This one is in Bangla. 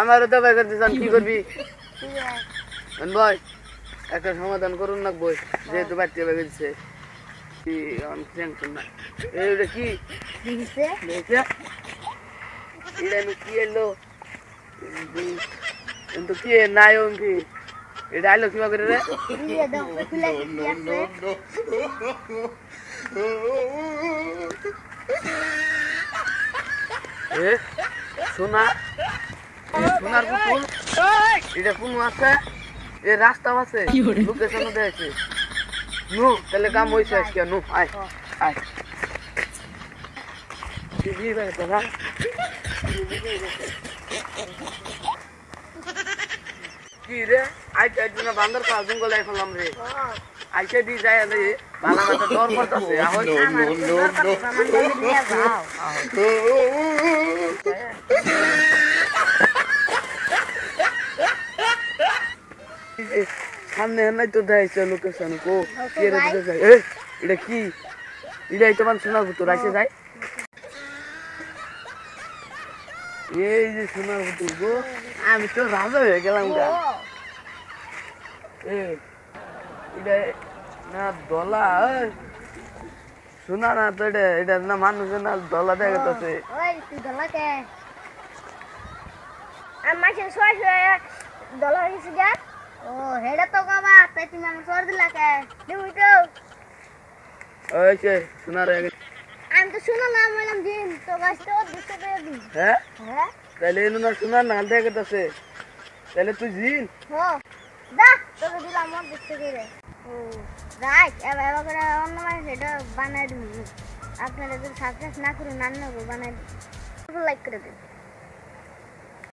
আমারও তো ভাই করতে চান, কি করবি ভাই? একটা সমাধান করুন না বই, যেহেতু বাচ্চা ভাই করছে এইটা কি কি এলো কিন্তু কি নাই কি এটা আইলো কিবা করে রে? সোনা সোনার পুতুল এটা কোন আছে? এ রাস্তা আছে, লোকেশন দেখছে। নু তাহলে কাম হইছে আজকে। নু আয় আয় কি রে আইতে আইতে না বান্দর কা জঙ্গল আই ফেললাম রে। আইতে দি যায় রে বালা মাথা ডর করতেছে। আহো সামনে নাই তো দেখাইছে লোকেশন কো কি রে দেখাই। এটা কি? এটাই তোমার সোনার পুতুল আইসে যায়। এই যে সোনার পুতুল গো, আমি তো রাজা হয়ে গেলাম গা। এটা না দলা শোনা না তো, এটা না মানুষ না দলা দেখা যাচ্ছে। দলা হয়েছে যা। ও হেডা তো বাবা, তাই তুমি আমার সর দিলা কে? তুমি তো ওই যে সোনার আমি তো শুনলাম বললাম দিন তো গাছটা দিতে দেবি। হ্যাঁ হ্যাঁ তাহলে এনো না সোনার নাল দেখা যাচ্ছে, তাহলে তুই জিন হো দা তোকে দিলাম মন দিতে করে। ও রাইট এবার এবার করে অন্য মানে সেটা বানাই দিবি। আপনারা যদি সাবস্ক্রাইব না করুন রান্না করে বানাই দিন, লাইক করে দিন।